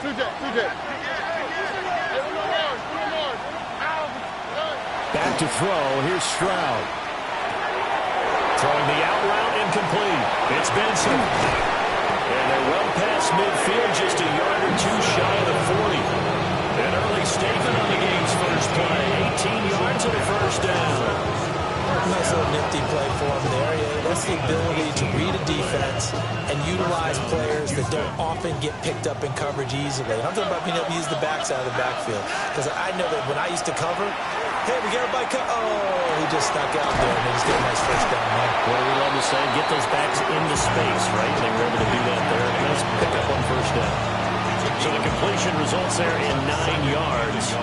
Back to throw. Here's Stroud. Throwing the out route incomplete. It's Benson. And they're well past midfield, just a yard or two shy of the 40. And early statement on the game's first play. 18 yards and a first down. Nice little nifty play for him there. That's the ability to read a defense and utilize players that don't often get picked up in coverage easily. And I'm talking about being able to use the backside of the backfield. Because I know that when I used to cover, hey, we got everybody oh, he just snuck out there and they just get a nice first down there. What do we love to say? Get those backs into space, right? They were able to do that there. Nice pick up on first down. So the completion results there in 9 yards.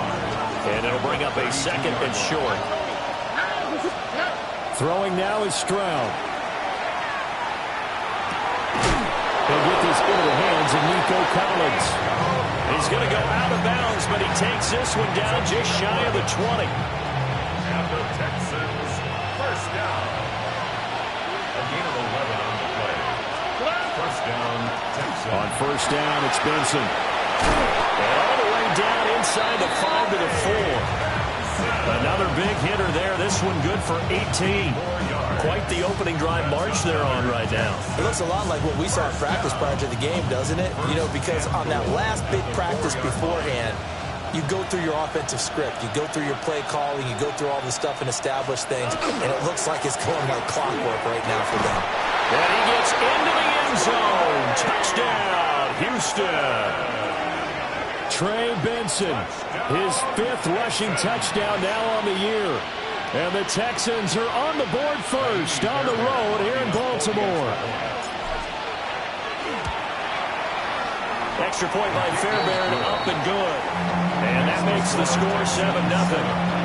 And it'll bring up a second and short. Throwing now is Stroud. He'll get this into the hands of Nico Collins. He's going to go out of bounds, but he takes this one down just shy of the 20. And the Texans first down. A gain of 11 on the play. First down, Texans. On first down, it's Benson. And all the way down inside the 5 to the 4. Another big hitter there. This one good for 18. Quite the opening drive march they're on right now. It looks a lot like what we saw in practice prior to the game, doesn't it? You know, because on that last big practice beforehand, you go through your offensive script. You go through your play calling. You go through all the stuff and establish things. And it looks like it's going like clockwork right now for them. And he gets into the end zone. Touchdown, Houston. Trey Benson, his 5th rushing touchdown now on the year. And the Texans are on the board first on the road here in Baltimore. Extra point by Fairbairn, up and good. And that makes the score 7-0.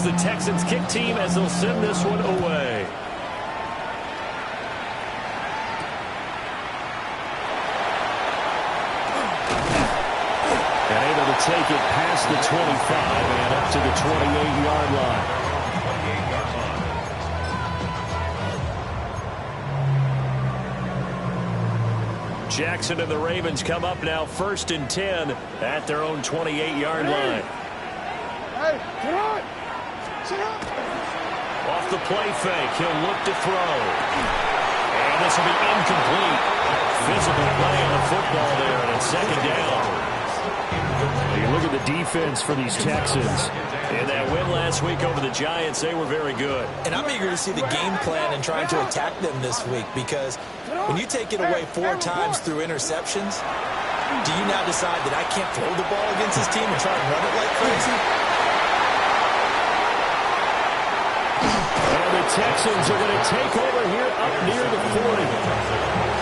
The Texans kick team as they'll send this one away. And able to take it past the 25 and up to the 28-yard line. Jackson and the Ravens come up now 1st and 10 at their own 28-yard line. Hey, come on! Off the play fake, he'll look to throw. And this will be incomplete. Visible play on the football there, and it's 2nd down. You look at the defense for these Texans. In that win last week over the Giants, they were very good. And I'm eager to see the game plan and trying to attack them this week, because when you take it away 4 times through interceptions, do you now decide that I can't throw the ball against this team and try and run it like crazy? Texans are going to take over here up near the 40.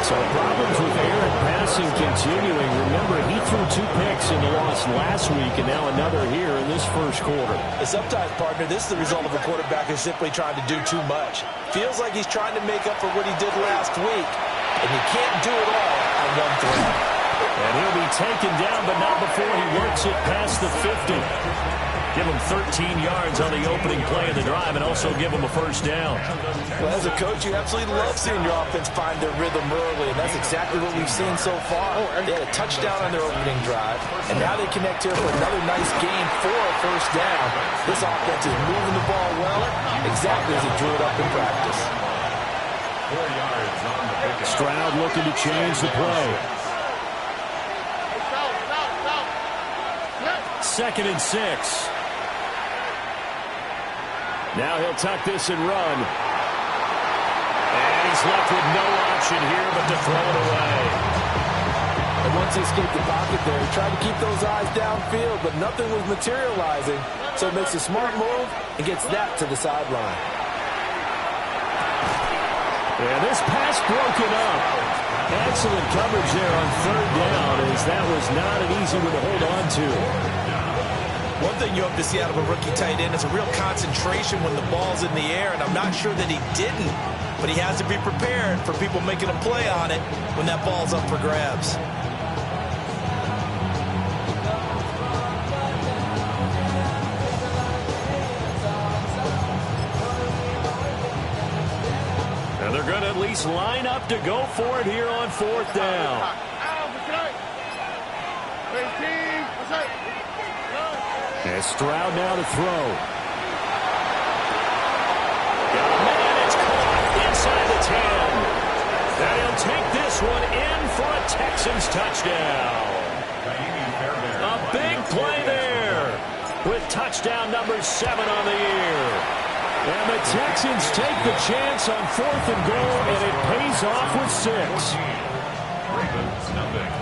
So problems with Aaron passing continuing. Remember, he threw 2 picks in the loss last week, and now another here in this first quarter. Sometimes, partner, this is the result of a quarterback who's simply trying to do too much. Feels like he's trying to make up for what he did last week, and he can't do it all on one throw. And he'll be taken down, but not before he works it past the 50. Give him 13 yards on the opening play of the drive and also give him a first down. Well, as a coach, you absolutely love seeing your offense find their rhythm early, and that's exactly what we've seen so far. They had a touchdown on their opening drive, and now they connect here for another nice gain for a first down. This offense is moving the ball well, exactly as he drew it up in practice. 4 yards on the pickup. Stroud looking to change the play. 2nd and 6. Now he'll tuck this and run. And he's left with no option here but to throw it away. And once he escaped the pocket there, he tried to keep those eyes downfield, but nothing was materializing. So he makes a smart move and gets that to the sideline. And this pass broken up. Excellent coverage there on 3rd down, as that was not an easy one to hold on to. One thing you hope to see out of a rookie tight end is a real concentration when the ball's in the air, and I'm not sure that he didn't, but he has to be prepared for people making a play on it when that ball's up for grabs. And they're going to at least line up to go for it here on 4th down. And Stroud now to throw. Got a man, it's caught inside the 10. And he'll take this one in for a Texans touchdown. A big play there with touchdown number 7 on the year. And the Texans take the chance on 4th and goal, and it pays off with 6. Ravens nothing.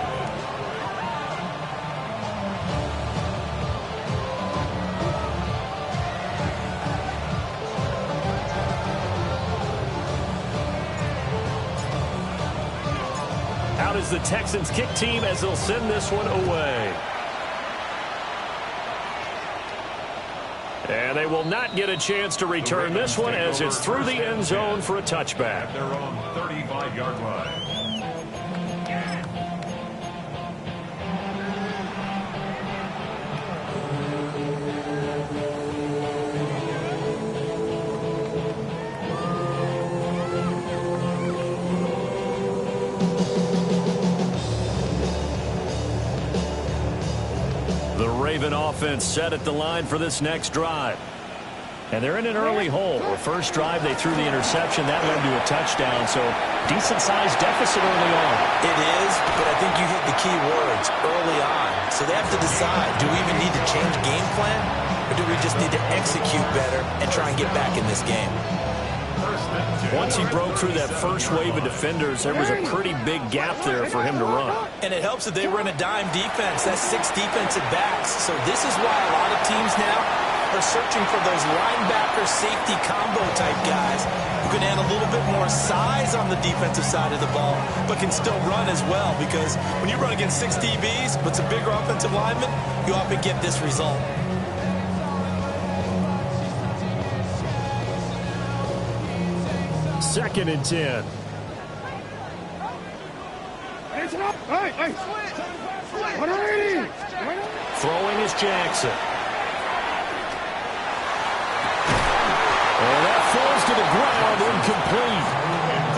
Out is the Texans kick team as they'll send this one away. And they will not get a chance to return this one as it's through the end zone for a touchback. At their own 35-yard line. The Raven offense set at the line for this next drive. And they're in an early hole. The first drive, they threw the interception. That led to a touchdown, so decent-sized deficit early on. It is, but I think you hit the key words, early on. So they have to decide, do we even need to change game plan, or do we just need to execute better and try and get back in this game? Once he broke through that first wave of defenders, there was a pretty big gap there for him to run. And it helps that they run a dime defense. That's 6 defensive backs. So this is why a lot of teams now are searching for those linebacker safety combo type guys who can add a little bit more size on the defensive side of the ball, but can still run as well. Because when you run against 6 DBs, but it's a bigger offensive lineman, you often get this result. Second and 10. Throwing is Jackson. And that falls to the ground, incomplete.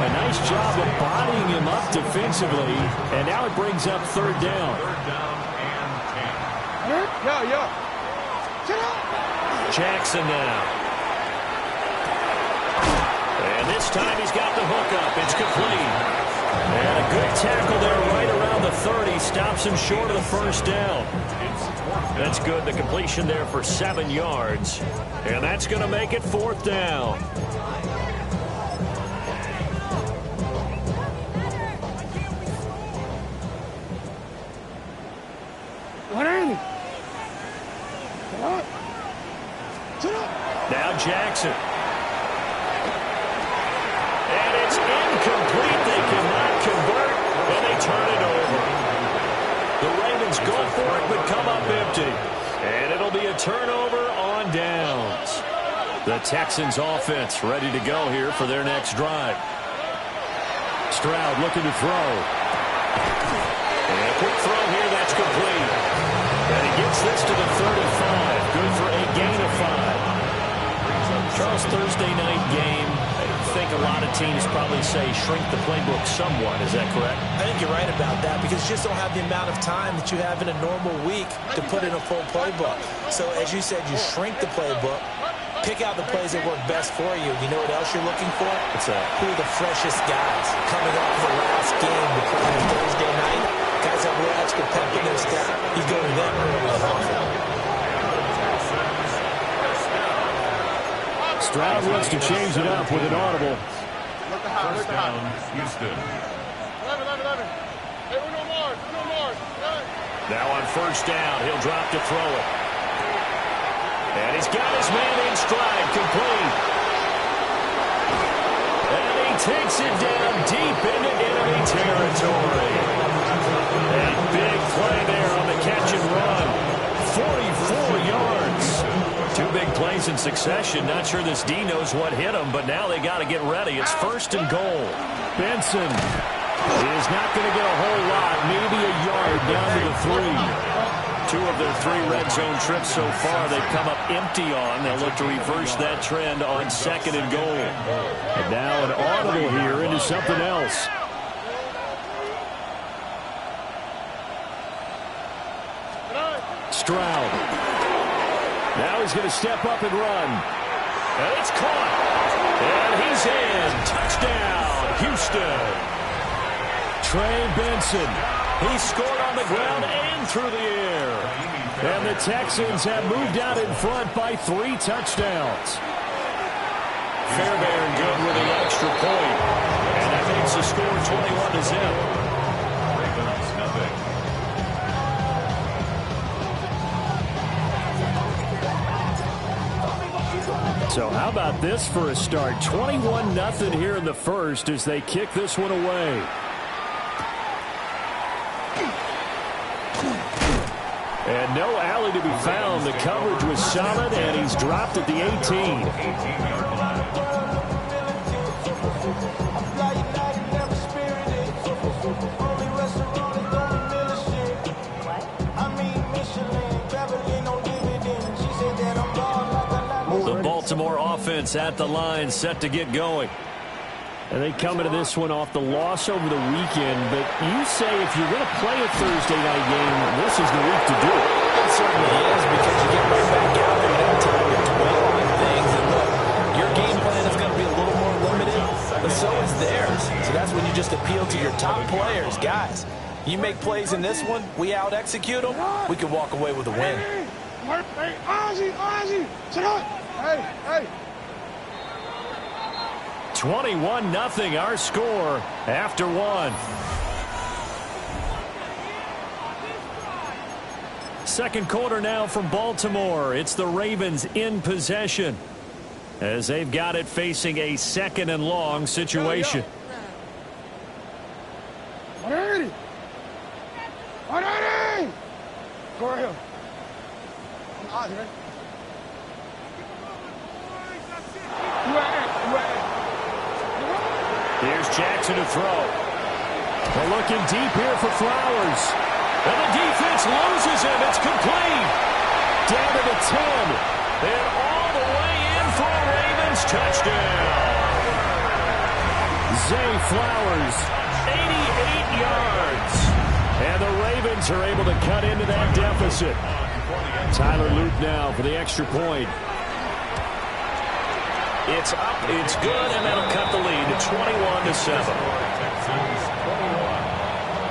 A nice job of bodying him up defensively, and now it brings up 3rd down. 3rd down and 10. Jackson now. And this time he's got the hook up. It's complete. And a good tackle there right around the 30. Stops him short of the first down. That's good. The completion there for 7 yards. And that's going to make it 4th down. Now Jackson. And it's incomplete. They cannot convert, and they turn it over. The Ravens go for it, but come up empty. And it'll be a turnover on downs. The Texans offense ready to go here for their next drive. Stroud looking to throw. And a quick throw here, that's complete. And he gets this to the 35. Good for a gain of 5. Charles, Thursday night game. I think a lot of teams probably say shrink the playbook somewhat. Is that correct? I think you're right about that because you just don't have the amount of time that you have in a normal week to put in a full playbook. So as you said, you shrink the playbook, pick out the plays that work best for you. You know what else you're looking for? What's that? Who are the freshest guys coming off the last game to play on Thursday night? Guys have a little extra pep in their step. You go to them early and often. Stroud wants to change it up with an audible. First down, Houston. Now on first down, he'll drop to throw it. And he's got his man in stride, complete. And he takes it down deep into enemy territory. A big play there on the catch and run. 44 yards. Two big plays in succession. Not sure this D knows what hit him, but now they got to get ready. It's 1st and goal. Benson is not going to get a whole lot, maybe a yard down to the 3. 2 of their 3 red zone trips so far they've come up empty on. They'll look to reverse that trend on 2nd and goal. And now an audible here into something else. Stroud. Now he's going to step up and run. And it's caught. And he's in. Touchdown, Houston. Trey Benson. He scored on the ground and through the air. And the Texans have moved out in front by 3 touchdowns. Fairbairn good with an extra point. And that makes the score 21-0. Ravens nothing. So how about this for a start? 21-0 here in the first as they kick this one away. And no alley to be found. The coverage was solid, and he's dropped at the 18. 18-yard line. The Baltimore offense at the line, set to get going. And they come into this one off the loss over the weekend, but you say if you're going to play a Thursday night game, this is the week to do it. It certainly is, because you get right back out there and have time to dwell on things. And look, your game plan is going to be a little more limited, but so is theirs. So that's when you just appeal to your top players. Guys, you make plays in this one, we out-execute them, we can walk away with a win. Hey, Ozzie, sit down. Hey. 21-0 our score after 1. Second quarter now from Baltimore. It's the Ravens in possession as they've got it facing a 2nd and long situation. 180. Go right here. Ozzie, right? Here's Jackson to throw. They're looking deep here for Flowers. And the defense loses him. It's complete. Down to the 10. And all the way in for a Ravens touchdown. Zay Flowers, 88 yards. And the Ravens are able to cut into that deficit. Tyler Luke now for the extra point. It's up, it's good, and that'll cut the lead to 21-7. Texans 21,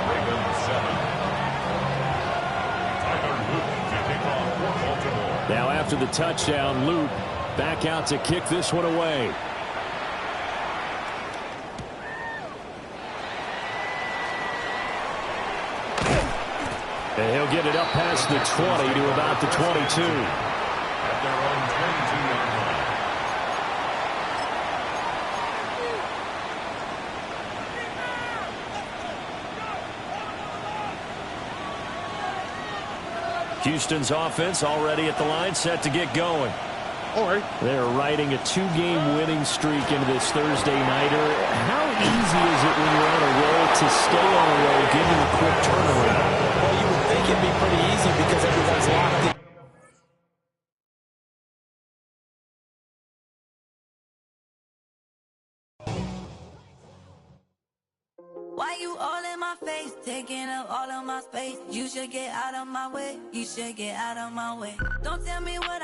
Ravens 7. Tyler Luke to kick off for Baltimore. Now after the touchdown, Luke back out to kick this one away. And he'll get it up past the 20 to about the 22. At their own 22-yard line. Houston's offense already at the line, set to get going. All right. They're riding a 2-game winning streak into this Thursday nighter. How easy is it when you're on a roll to stay on a roll, given the quick turnaround? Well, you would think it'd be pretty easy because everyone's locked in. Why you all in my face, taking up all of my space? You should get out of my way. You should get out of my way. Don't tell me what